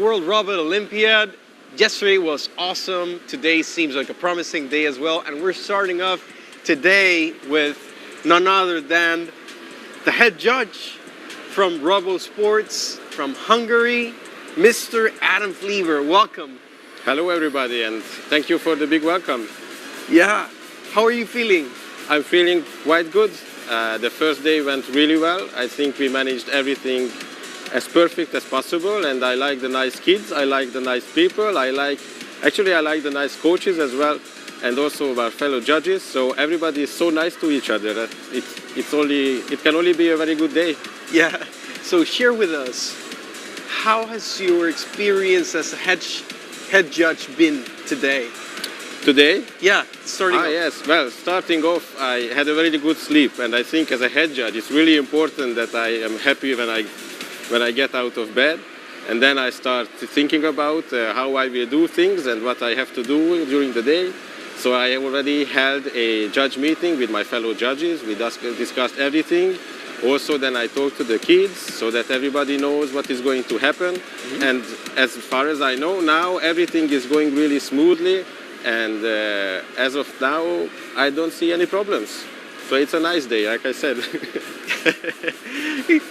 World Robot Olympiad. Yesterday was awesome. Today seems like a promising day as well. And we're starting off today with none other than the head judge from Robo Sports from Hungary, Mr. Adam Flever. Welcome. Hello everybody, and thank you for the big welcome. Yeah. How are you feeling? I'm feeling quite good. The first day went really well. I think we managed everything as perfect as possible, and I like the nice kids, I like the nice people, I like the nice coaches as well, and also our fellow judges. So everybody is so nice to each other that it can only be a very good day. Yeah. So share with us, how has your experience as a head judge been today? Today? Yeah, starting off. Yes. Well, starting off, I had a very good sleep, and I think as a head judge, it's really important that I am happy when I get out of bed, and then I start thinking about how I will do things and what I have to do during the day. So I already held a judge meeting with my fellow judges. We discussed everything. Also, then I talked to the kids so that everybody knows what is going to happen. Mm-hmm. And as far as I know now, everything is going really smoothly. And as of now, I don't see any problems. So it's a nice day, like I said.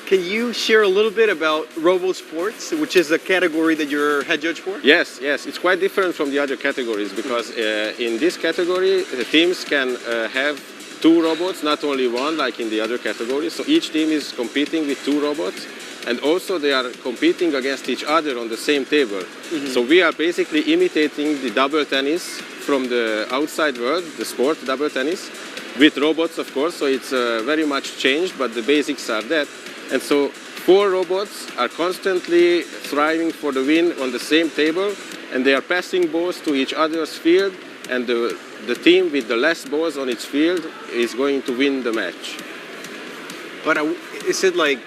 Can you share a little bit about Robo Sports, which is a category that you're head judge for? Yes. It's quite different from the other categories because in this category, the teams can have 2 robots, not only 1 like in the other categories. So each team is competing with 2 robots. And also they are competing against each other on the same table. Mm-hmm. So we are basically imitating the double tennis from the outside world, the sport, double tennis, with robots, of course. So it's very much changed, but the basics are that. And so 4 robots are constantly striving for the win on the same table, and they are passing balls to each other's field, and the team with the less balls on its field is going to win the match. But is it like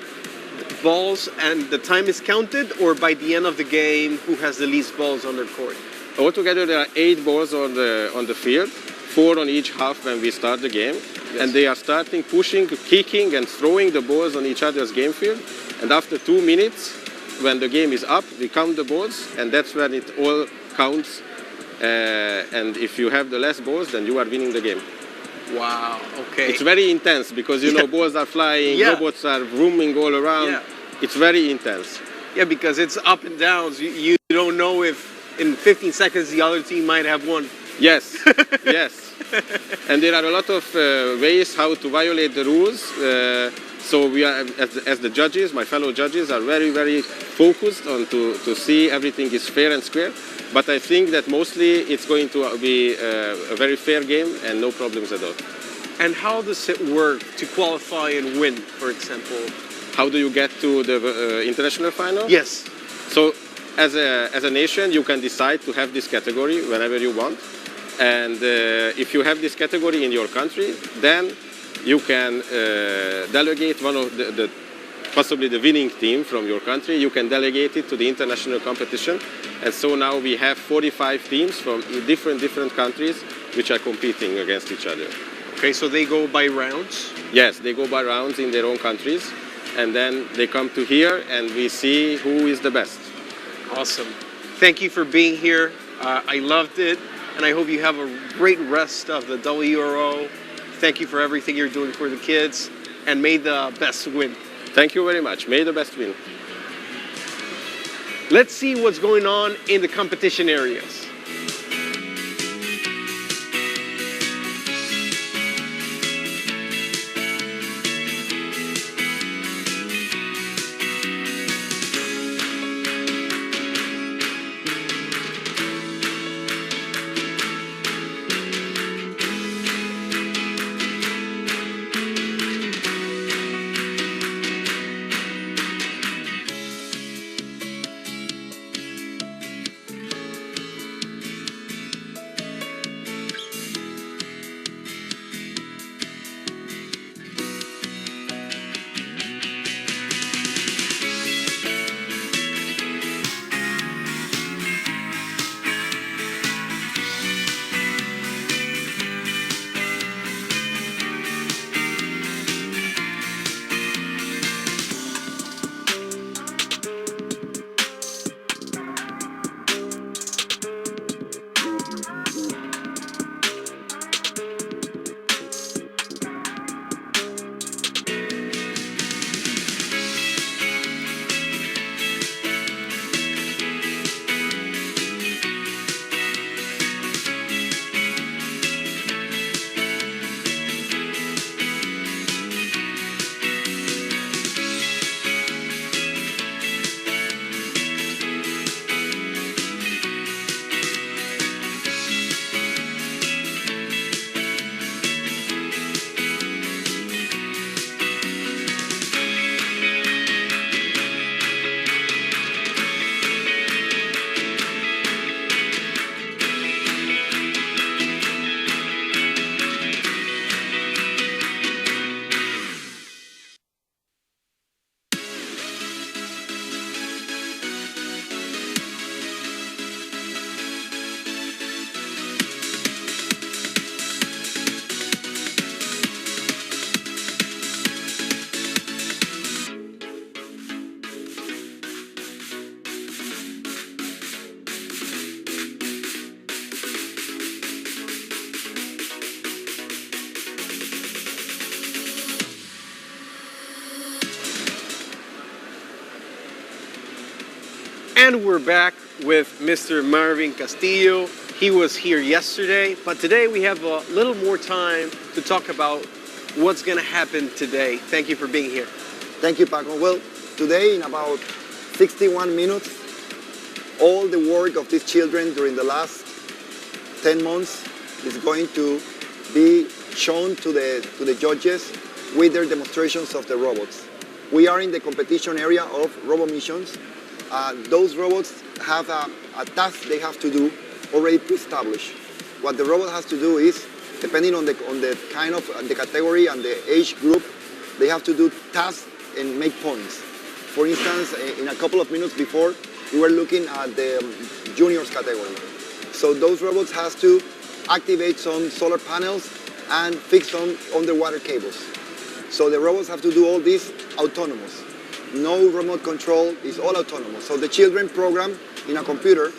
balls and the time is counted, or by the end of the game, who has the least balls on their court? Altogether, there are 8 balls on the field, 4 on each half when we start the game. Yes. And they are starting pushing, kicking and throwing the balls on each other's game field. And after 2 minutes, when the game is up, we count the balls, and that's when it all counts. And if you have the less balls, then you are winning the game. Wow, okay. It's very intense because, you know, balls are flying, robots are roaming all around. Yeah. It's very intense. Yeah, because it's up and downs. You don't know if in 15 seconds the other team might have won. Yes, yes. And there are a lot of ways how to violate the rules. So we are, as the judges, my fellow judges, are very, very focused on to see everything is fair and square. But I think that mostly it's going to be a very fair game and no problems at all. And how does it work to qualify and win, for example? How do you get to the international final? Yes. So as a nation, you can decide to have this category whenever you want. And if you have this category in your country, then you can delegate one of possibly the winning team from your country. You can delegate it to the international competition. And so now we have 45 teams from different countries which are competing against each other. Okay, so they go by rounds? Yes, they go by rounds in their own countries. And then they come to here and we see who is the best. Awesome. Thank you for being here. I loved it. And I hope you have a great rest of the WRO. Thank you for everything you're doing for the kids. And may the best win. Thank you very much. May the best win. Let's see what's going on in the competition areas. And we're back with Mr. Marvin Castillo. He was here yesterday, but today we have a little more time to talk about what's going to happen today. Thank you for being here. Thank you, Paco. Well, today in about 61 minutes, all the work of these children during the last 10 months is going to be shown to the judges with their demonstrations of the robots. We are in the competition area of robo missions. Those robots have a task they have to do already pre-established. What the robot has to do is, depending on the kind of the category and the age group, they have to do tasks and make points. For instance, in a couple of minutes before, we were looking at the juniors category. So those robots has to activate some solar panels and fix some underwater cables. So the robots have to do all this autonomous. No remote control, is all autonomous. So the children program in a computer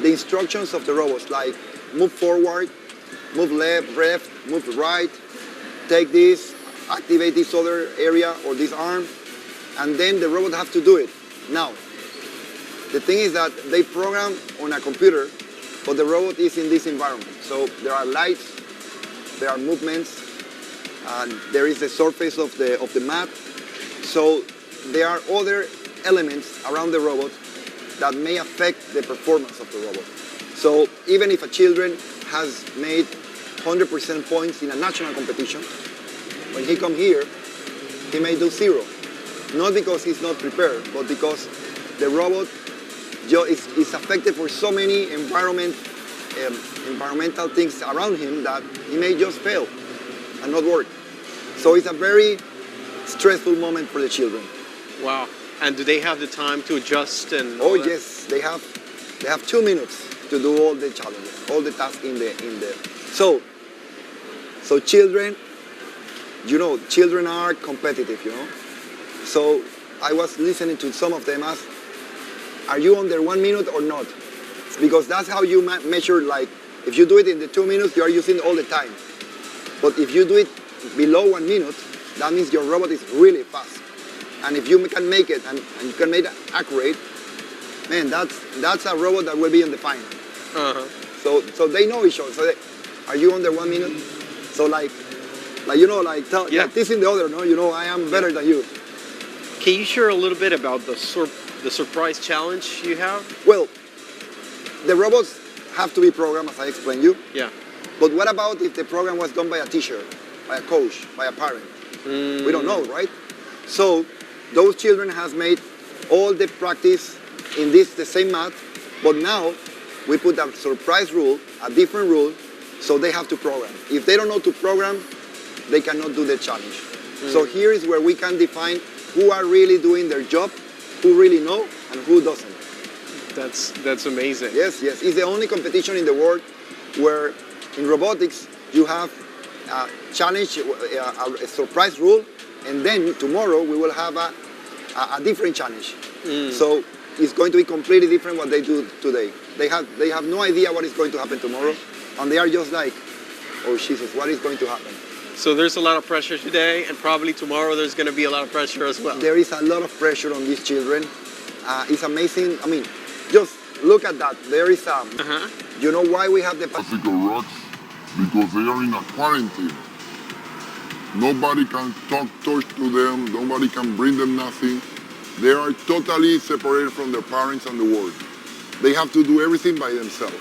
the instructions of the robots, like move forward, move left, move right, take this, activate this other area or this arm, and then the robot have to do it. Now, the thing is that they program on a computer, but the robot is in this environment. So there are lights, there are movements, and there is the surface of the mat. So there are other elements around the robot that may affect the performance of the robot. So even if a children has made 100% points in a national competition, when he come here, he may do 0. Not because he's not prepared, but because the robot is affected for so many environmental things around him that he may just fail and not work. So it's a very stressful moment for the children. Wow. And do they have the time to adjust and? Oh yes, they have 2 minutes to do all the challenges, all the tasks in the. So children, children are competitive, So I was listening to some of them ask, are you under 1 minute or not? Because that's how you measure, like, if you do it in the 2 minutes, you are using all the time. But if you do it below 1 minute, that means your robot is really fast. And if you can make it and you can make it accurate, man, that's a robot that will be in the final. So they know each other. So are you under 1 minute? So like this in the other, no, I am better than you. Can you share a little bit about the surprise challenge you have? Well, the robots have to be programmed, as I explained you. Yeah. But what about if the program was done by a teacher, by a coach, by a parent? We don't know, right? So those children has made all the practice in the same math, but now we put a surprise rule, a different rule, so they have to program. If they don't know to program, they cannot do the challenge. So here is where we can define who are really doing their job, who really know, and who doesn't. That's amazing. Yes. It's the only competition in the world where in robotics you have a challenge, a surprise rule, and then tomorrow we will have a different challenge. So it's going to be completely different what they do today. They have no idea what is going to happen tomorrow, and they are just like, oh Jesus, what is going to happen? So there's a lot of pressure today, and probably tomorrow there's going to be a lot of pressure as well. There is a lot of pressure on these children. It's amazing. I mean, just look at that. There is you know why we have the Bicycle rocks? Because they are in a quarantine. Nobody can touch to them. Nobody can bring them nothing. They are totally separated from their parents and the world. They have to do everything by themselves.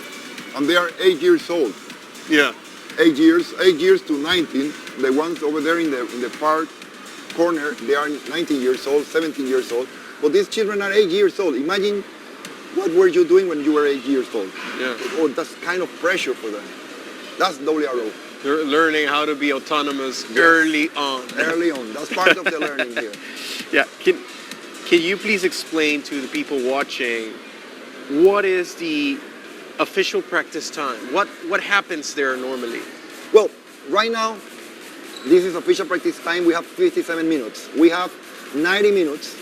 And they are 8 years old. Yeah. 8 years to 19. The ones over there in the far corner, they are 19 years old, 17 years old. But these children are 8 years old. Imagine what were you doing when you were 8 years old? Yeah. Oh, that's kind of pressure for them. That's WRO. They're learning how to be autonomous early on. Early on. That's part of the learning here. Yeah. Can you please explain to the people watching what is the official practice time? What happens there normally? Well, right now, this is official practice time. We have 57 minutes. We have 90 minutes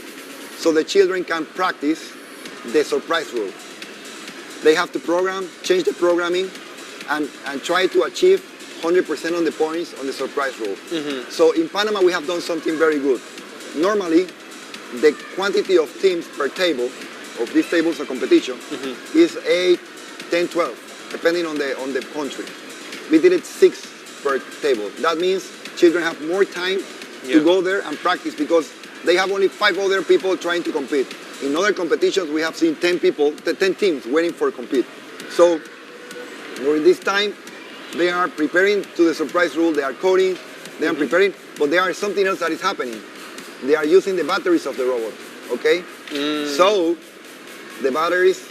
so the children can practice the surprise rule. They have to program, change the programming, and try to achieve 100% on the points on the surprise rule. So in Panama, we have done something very good. Normally, the quantity of teams per table of these tables of competition is 8, 10, 12, depending on the country. We did it 6 per table. That means children have more time to go there and practice because they have only 5 other people trying to compete. In other competitions, we have seen 10 teams waiting for compete. So during this time, they are preparing to the surprise rule, they are coding, they are preparing, but there is something else that is happening. They are using the batteries of the robot, okay? So the batteries,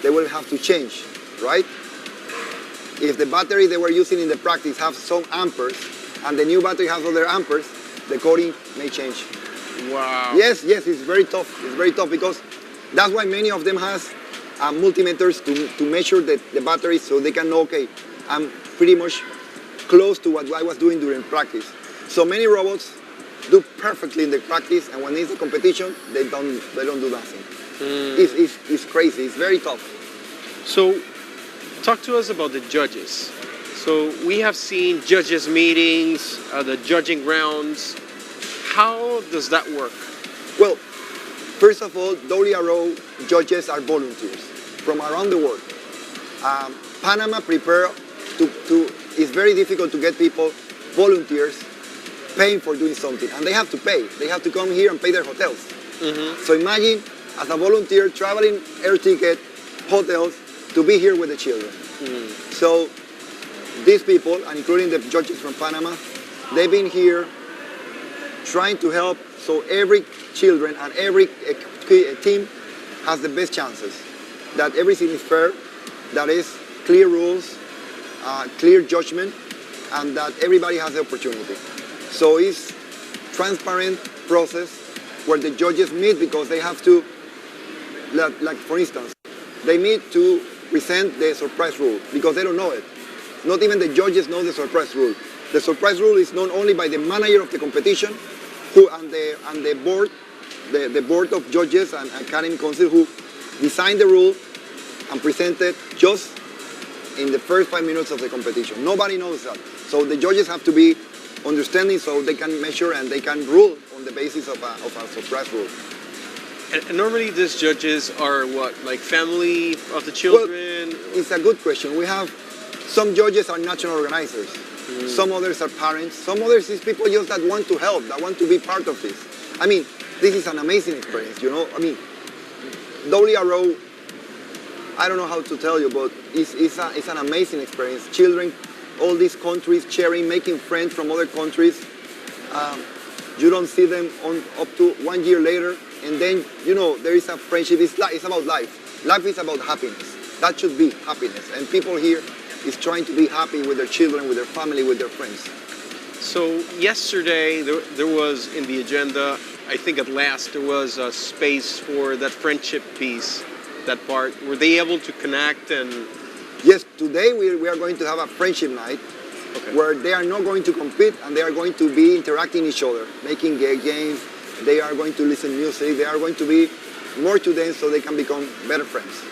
they will have to change, right? If the battery they were using in the practice have some amperes, and the new battery has other amperes, the coding may change. Wow. Yes, it's very tough. It's very tough because that's why many of them has multimeters to measure the batteries so they can know, okay, I'm pretty much close to what I was doing during practice. So many robots do perfectly in the practice, and when it's a competition, they don't do nothing. It's crazy. It's very tough. So, talk to us about the judges. So we have seen judges meetings, the judging rounds. How does that work? Well, first of all, WRO judges are volunteers from around the world. Panama prepare it's very difficult to get people, volunteers, paying for doing something. And they have to pay. They have to come here and pay their hotels. So imagine, as a volunteer, traveling, air ticket, hotels, to be here with the children. So these people, and including the judges from Panama, they've been here trying to help so every children and every team has the best chances, that everything is fair, that is clear rules, clear judgment, and that everybody has the opportunity. So it's transparent process where the judges meet because they have to, like for instance, they meet to present the surprise rule because they don't know it. Not even the judges know the surprise rule. The surprise rule is known only by the manager of the competition and the board, the board of judges and academy council who designed the rule and presented just in the first 5 minutes of the competition. Nobody knows that. So the judges have to be understanding so they can measure and they can rule on the basis of a surprise rule. And normally these judges are what, like family of the children? Well, it's a good question. We have some judges are national organizers. Some others are parents. Some others is people just that want to help, that want to be part of this. I mean, this is an amazing experience, you know? I mean, WRO, I don't know how to tell you, but it's an amazing experience. Children, all these countries sharing, making friends from other countries. You don't see them up to 1 year later, and then, you know, there is a friendship. It's about life. Life is about happiness. That should be happiness. And people here is trying to be happy with their children, with their family, with their friends. So yesterday there was in the agenda, I think at last there was a space for that friendship piece, that part. Were they able to connect and... Yes, today we are going to have a friendship night where they are not going to compete and they are going to be interacting each other, making games, they are going to listen to music, they are going to be more to them so they can become better friends.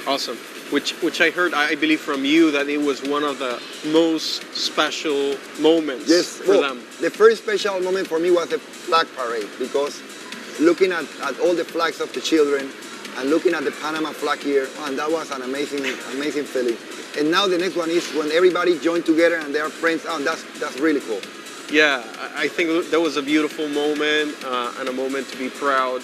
Awesome. Which I heard, I believe from you, that it was one of the most special moments for them. The first special moment for me was the flag parade because looking at all the flags of the children and looking at the Panama flag here, and that was an amazing feeling. And now the next one is when everybody joined together and they are friends. Oh, that's really cool. Yeah, I think that was a beautiful moment and a moment to be proud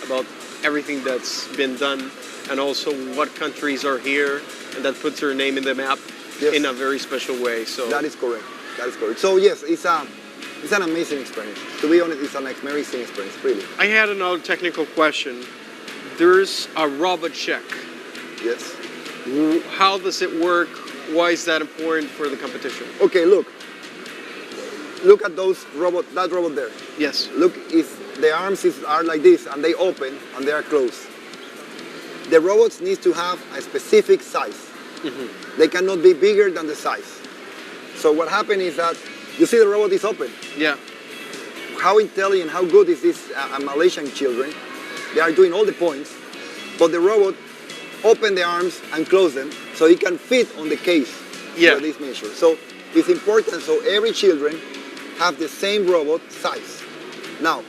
about everything that's been done. And also what countries are here, and that puts her name in the map in a very special way. So that is correct. That is correct. So yes, it's an amazing experience. To be honest, it's an amazing experience, really. I had another technical question. There's a robot check. Yes. How does it work? Why is that important for the competition? Okay, look at that robot there. Yes. Look, the arms are like this, and they open and they are closed. The robots need to have a specific size. They cannot be bigger than the size. So what happened is that, you see the robot is open. Yeah. How intelligent, how good is this Malaysian children? They are doing all the points, but the robot open the arms and close them so it can fit on the case for this measure. So it's important so every children have the same robot size. Now,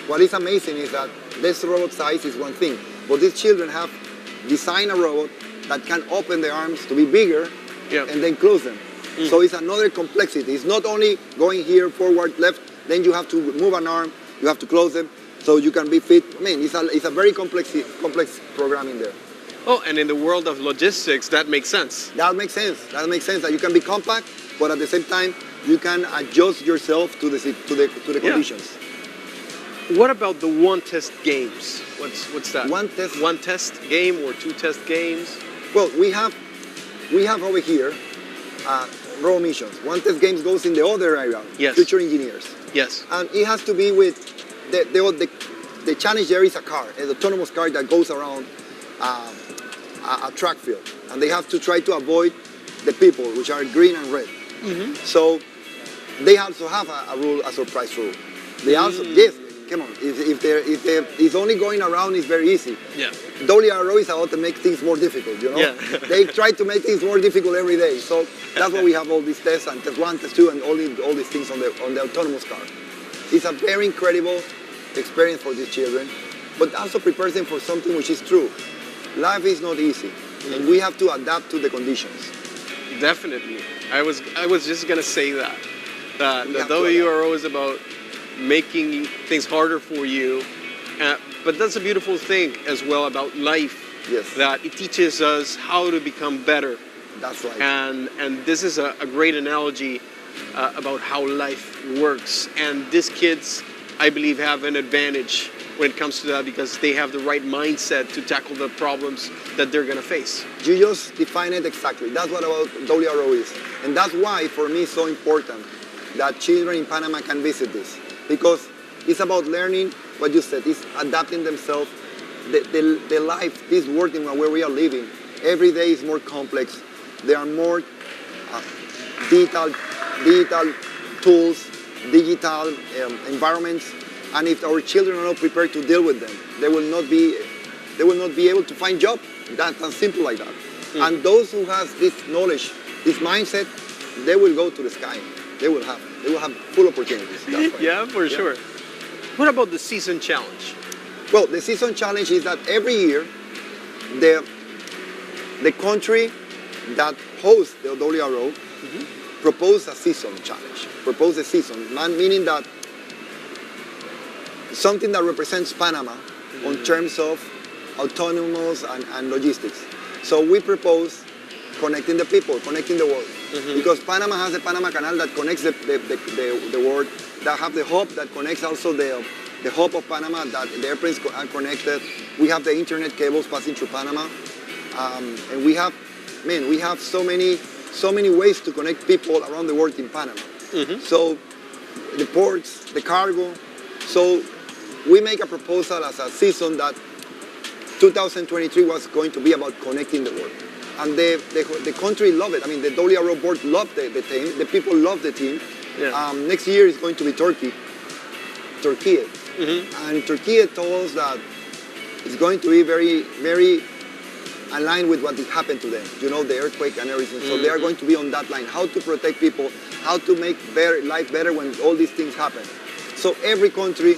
what is amazing is that this robot size is one thing, But these children have designed a robot that can open the arms to be bigger Yeah. and then close them. So it's another complexity. It's not only going here, forward, left, then you have to move an arm, you have to close them so you can be fit. I mean, it's a very complex programming there. Oh, and in the world of logistics, that makes sense. That makes sense. That makes sense that you can be compact, but at the same time, you can adjust yourself to the conditions. What about the one test games? What's that? One test- One test game or two test games? Well, we have over here raw missions. One test games goes in the other area, Yes. future engineers, Yes. and it has to be with the challenge. There is a car, an autonomous car that goes around a track field, and they have to try to avoid the people, which are green and red. So they also have a rule, a surprise rule. They also yes. Come on, if it's only going around, it's very easy. Yeah. WRO is about to make things more difficult, you know? Yeah. They try to make things more difficult every day. So that's why we have all these tests and test 1, test 2, and all these things on the autonomous car. It's a very incredible experience for these children, but also prepares them for something which is true. Life is not easy, and we have to adapt to the conditions. Definitely. I was just gonna say that. We The have to WRO is about making things harder for you, but that's a beautiful thing as well about life. Yes. That it teaches us how to become better, That's right. and this is a great analogy about how life works. And these kids, I believe, have an advantage when it comes to that because they have the right mindset to tackle the problems that they're gonna face. You just define it exactly. That's what about WRO is. And that's why, for me, it's so important that children in Panama can visit this. Because it's about learning what you said. It's adapting themselves. The life, this world in where we are living, every day is more complex. There are more digital tools, digital environments. And if our children are not prepared to deal with them, they will not be able to find jobs. That's simple like that. And those who has this knowledge, this mindset, they will go to the sky. They will have full opportunities. That's right. Yeah, for sure. What about the season challenge? Well, the season challenge is that every year, the country that hosts the WRO propose a season challenge. Propose a season, meaning that something that represents Panama in terms of autonomous and logistics. So we propose connecting the people, connecting the world. Because Panama has the Panama Canal that connects the world, that have the hub that connects also the hub of Panama, that the airplanes are connected. We have the internet cables passing through Panama. And we have so many ways to connect people around the world in Panama. So the ports, the cargo. So we make a proposal as a season that 2023 was going to be about connecting the world. And the country loved it. I mean, the WRO board loved the team. The people loved the team. Yeah. Next year is going to be Turkey. And Turkey told us that it's going to be very, very aligned with what happened to them. You know, the earthquake and everything. So they are going to be on that line. How to protect people, how to make life better when all these things happen. So every country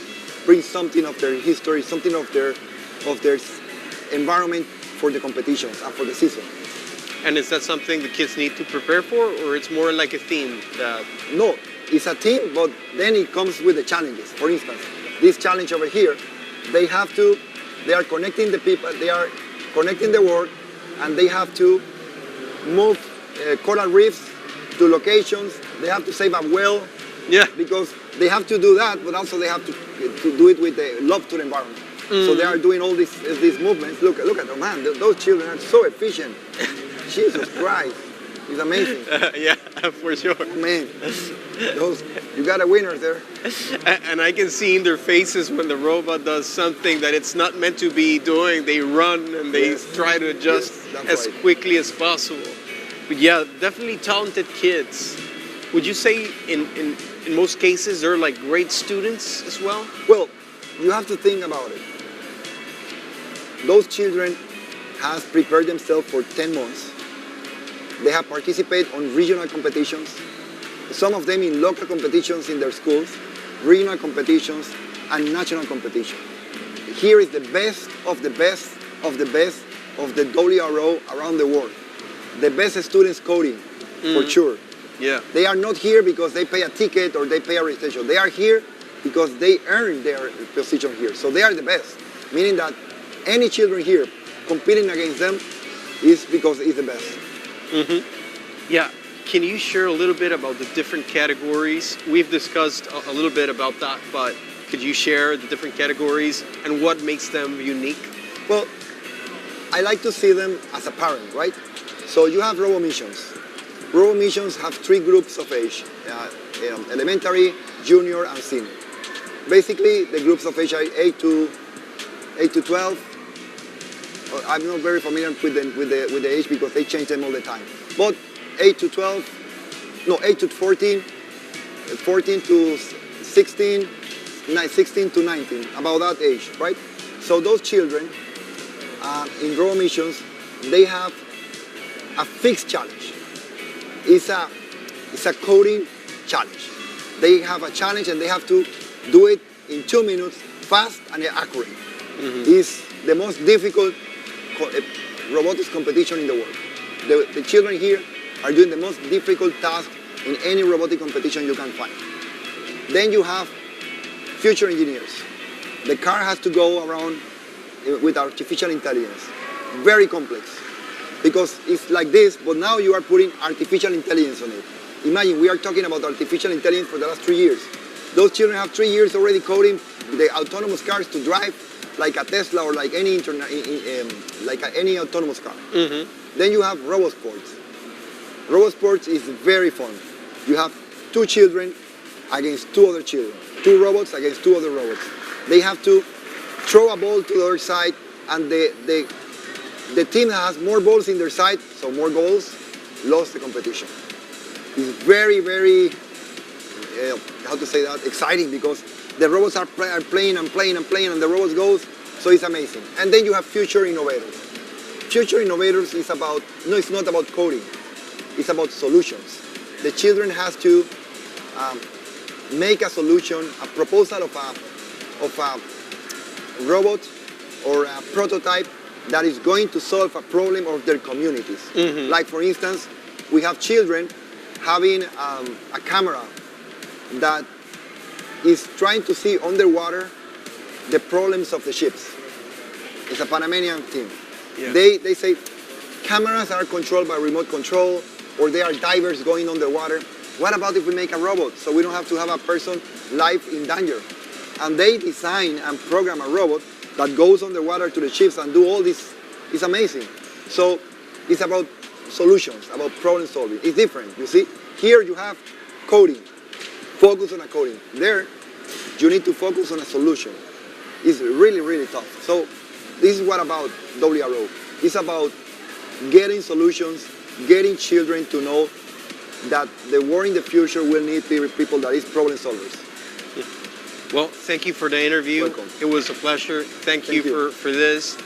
brings something of their history, something of their environment for the competitions and for the season. And is that something the kids need to prepare for, or it's more like a theme that... No, it's a team, but then it comes with the challenges. For instance, this challenge over here, they are connecting the people, they are connecting the world, and they have to move coral reefs to locations. They have to save a whale, Yeah. because they have to do that, but also they have to do it with the love to the environment. So they are doing all these movements. Look at them, man. Those children are so efficient. Jesus Christ, it's amazing. Yeah, for sure. Man, you got a winner there. And I can see in their faces when the robot does something that it's not meant to be doing, they run and they Yes. try to adjust Yes, that's as right. quickly as possible. But yeah, definitely talented kids. Would you say in most cases they're like great students as well? Well, you have to think about it. Those children have prepared themselves for 10 months. They have participated on regional competitions, some of them in local competitions in their schools, regional competitions, and national competition. Here is the best of the best of the best of the WRO around the world. The best students coding, for sure. Yeah. They are not here because they pay a ticket or they pay a registration. They are here because they earn their position here. So they are the best, meaning that any children here competing against them is because it's the best. Yeah. Can you share a little bit about the different categories? We've discussed a little bit about that, but could you share the different categories and what makes them unique? Well, I like to see them as a parent, right? So you have robo missions. Robo missions have 3 groups of age, elementary, junior, and senior. Basically, the groups of age are 8 to 12. I'm not very familiar with the age because they change them all the time. But 8 to 12, no, 8 to 14, 14 to 16, 16 to 19, about that age, right? So those children in robo missions, they have a fixed challenge. It's a coding challenge. They have a challenge and they have to do it in 2 minutes, fast and accurate. It's the most difficult robotics competition in the world. The children here are doing the most difficult task in any robotic competition you can find. Then you have future engineers. The car has to go around with artificial intelligence. Very complex. Because it's like this, but now you are putting artificial intelligence on it. Imagine, we are talking about artificial intelligence for the last 3 years. Those children have 3 years already coding the autonomous cars to drive like a Tesla or like any any autonomous car. Then you have RoboSports. RoboSports is very fun. You have 2 children against 2 other children. 2 robots against 2 other robots. They have to throw a ball to the other side, and the team that has more balls in their side, so more goals, lost the competition. It's very, very, how to say that, exciting, because the robots are playing and playing and playing, and the robots goes, so it's amazing. And then you have future innovators. Future innovators is about, no, it's not about coding. It's about solutions. The children has to make a solution, a proposal of a robot or a prototype that is going to solve a problem of their communities. Like, for instance, we have children having a camera that is trying to see underwater the problems of the ships. It's a Panamanian team. Yeah. They say cameras are controlled by remote control, or they are divers going underwater. What about if we make a robot so we don't have to have a person life in danger? And they design and program a robot that goes underwater to the ships and do all this. It's amazing. So it's about solutions, about problem solving. It's different, you see? Here you have coding, focus on a coding. There, you need to focus on a solution. It's really, really tough. So this is what about WRO. It's about getting solutions, getting children to know that the war in the future will need people that is problem solvers. Well, thank you for the interview. Welcome. It was a pleasure. Thank you for this.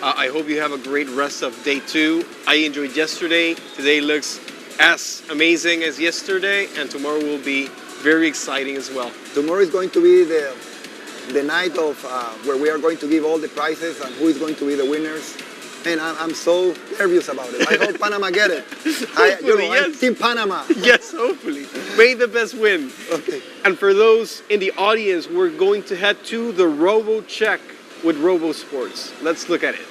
I hope you have a great rest of day 2. I enjoyed yesterday. Today looks as amazing as yesterday, and tomorrow will be very exciting as well. Tomorrow is going to be the night of where we are going to give all the prizes and who is going to be the winners. And I'm so nervous about it. I hope Panama get it. Hopefully, I'm yes. Team Panama. Yes, hopefully. May the best win. Okay. And for those in the audience, we're going to head to the Robo Check with RoboSports. Let's look at it.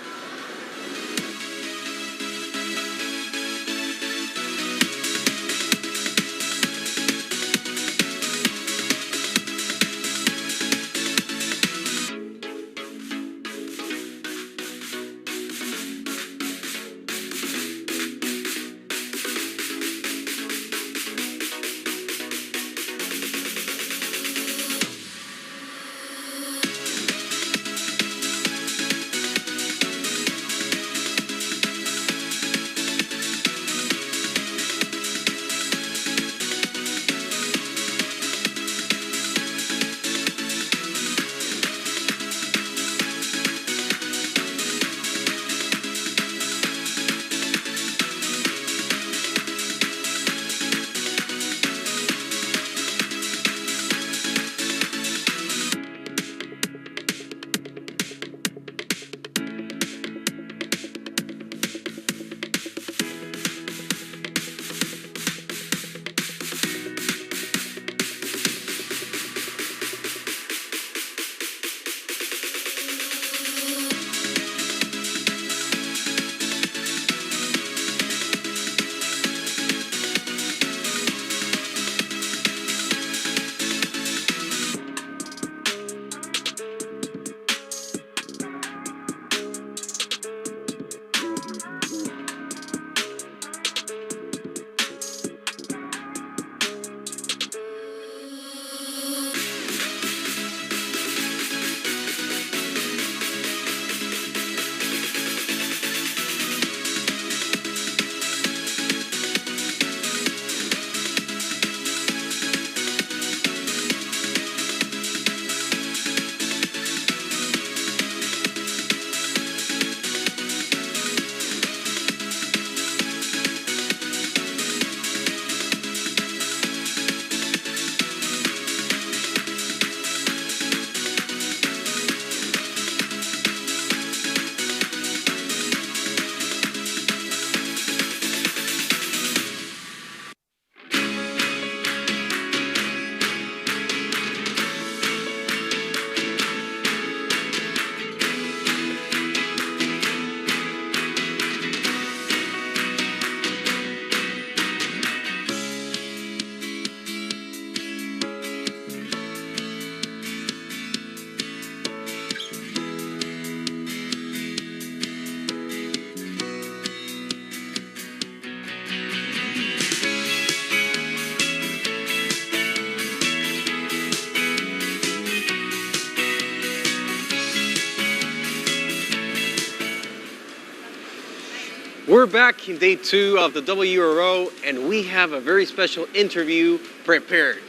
We're back in day 2 of the WRO, and we have a very special interview prepared.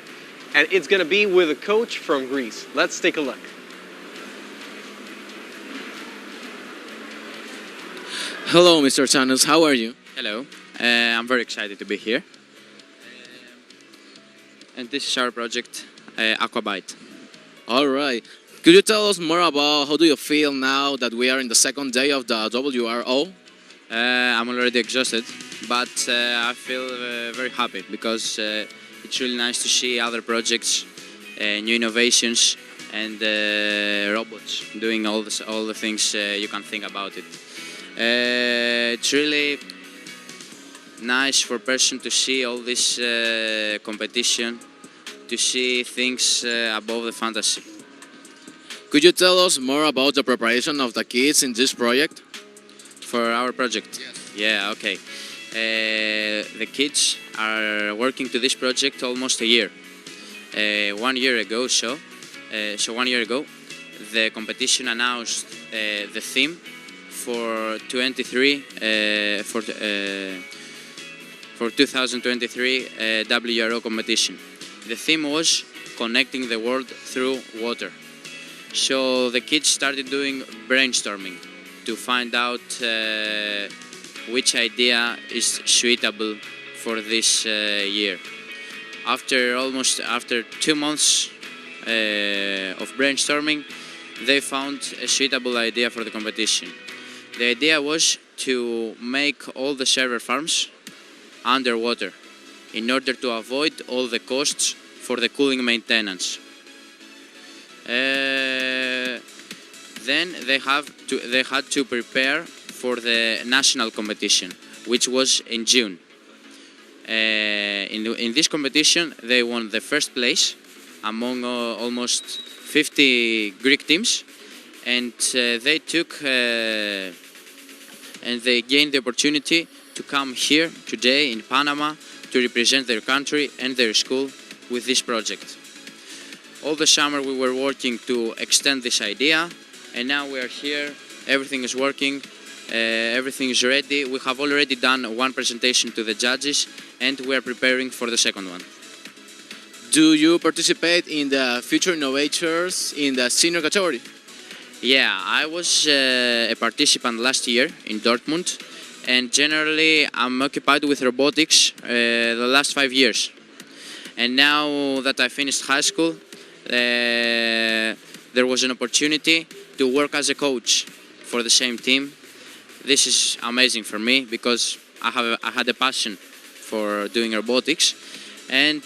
And it's going to be with a coach from Greece. Let's take a look. Hello, Mr. Sanos. How are you? Hello, I'm very excited to be here. And this is our project, Aquabite. All right. Could you tell us more about how do you feel now that we are in the second day of the WRO? I'm already exhausted, but I feel very happy because it's really nice to see other projects, new innovations, and robots doing all the things you can think about it. It's really nice for a person to see all this competition, to see things above the fantasy. Could you tell us more about the preparation of the kids in this project? For our project? Yes. Yeah, okay. The kids are working to this project almost a year. 1 year ago, so 1 year ago, the competition announced the theme for 2023 WRO competition. The theme was connecting the world through water. So the kids started doing brainstorming to find out which idea is suitable for this year. After 2 months of brainstorming, they found a suitable idea for the competition. The idea was to make all the server farms underwater in order to avoid all the costs for the cooling maintenance. Then they had to prepare for the national competition, which was in June. In this competition, they won the first place among almost 50 Greek teams, and they gained the opportunity to come here today in Panama to represent their country and their school with this project. All the summer we were working to extend this idea, and now we are here, everything is working, everything is ready. We have already done one presentation to the judges, and we are preparing for the second one. Do you participate in the Future Innovators in the senior category? Yeah, I was a participant last year in Dortmund, and generally I'm occupied with robotics the last 5 years. And now that I finished high school, there was an opportunity to work as a coach for the same team. This is amazing for me because I had a passion for doing robotics, and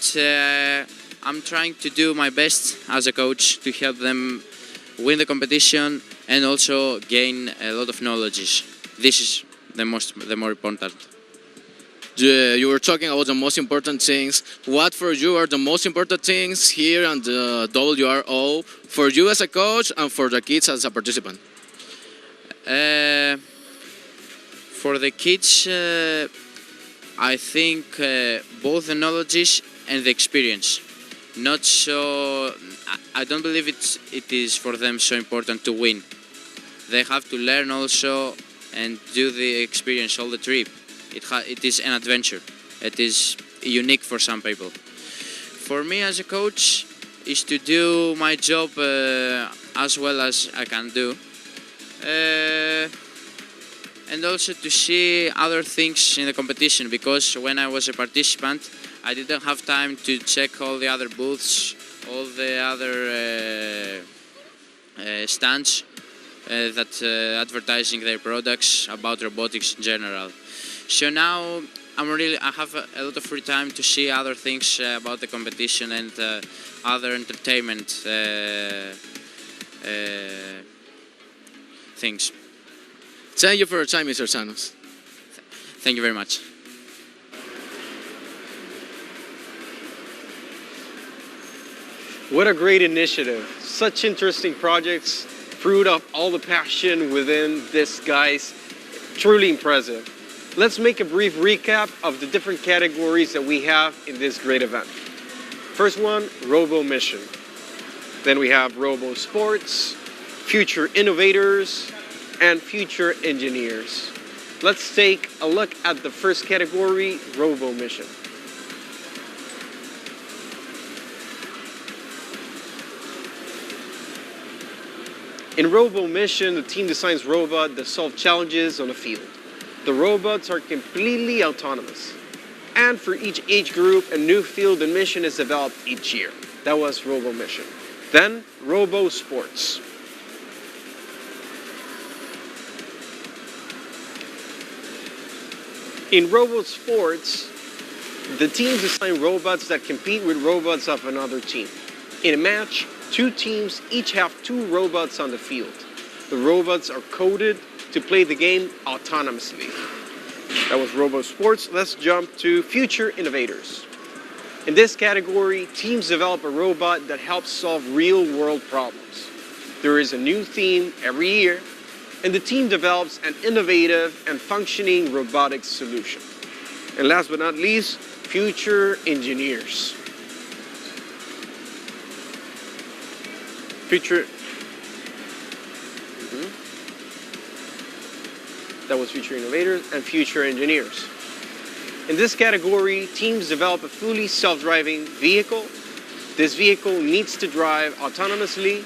I'm trying to do my best as a coach to help them win the competition and also gain a lot of knowledge. This is the more important. You were talking about the most important things. What for you are the most important things here on the WRO for you as a coach and for the kids as a participant? For the kids, I think both the knowledge and the experience. Not so. I don't believe it is for them so important to win. They have to learn also and do the experience all the trip. It is an adventure. It is unique for some people. For me as a coach is to do my job as well as I can do. And also to see other things in the competition, because when I was a participant I didn't have time to check all the other booths, all the other stands that advertising their products about robotics in general. So now I have a lot of free time to see other things about the competition and other entertainment things. Thank you for your time, Mr. Sanos. Thank you very much. What a great initiative. Such interesting projects, fruit of all the passion within this guys. Truly impressive. Let's make a brief recap of the different categories that we have in this great event. First one, Robo Mission. Then we have Robo Sports, Future Innovators, and Future Engineers. Let's take a look at the first category, Robo Mission. In Robo Mission, the team designs robots that solve challenges on the field. The robots are completely autonomous. And for each age group, a new field and mission is developed each year. That was Robo Mission. Then, Robo Sports. In Robo Sports, the teams design robots that compete with robots of another team. In a match, two teams each have two robots on the field. The robots are coded to play the game autonomously. That was Robo Sports. Let's jump to Future Innovators. In this category, teams develop a robot that helps solve real-world problems. There is a new theme every year, and the team develops an innovative and functioning robotics solution. And last but not least, Future Engineers. That was Future Innovators and Future Engineers. In this category, teams develop a fully self-driving vehicle. This vehicle needs to drive autonomously,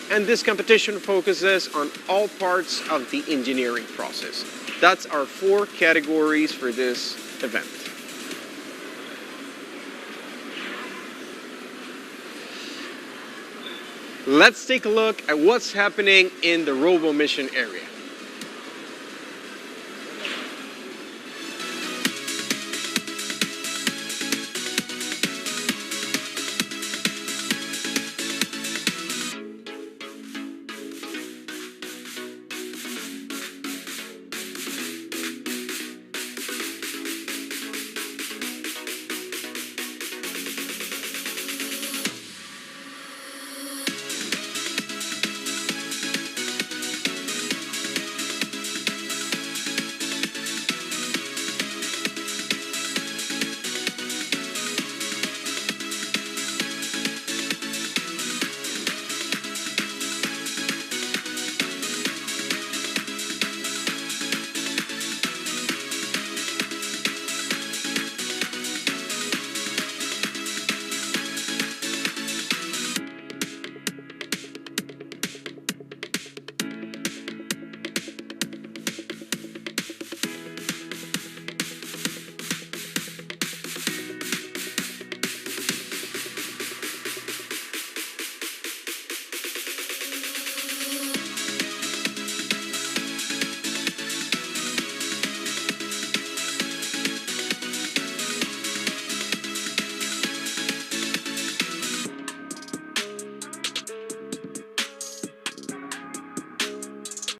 and this competition focuses on all parts of the engineering process. That's our 4 categories for this event. Let's take a look at what's happening in the Robo Mission area.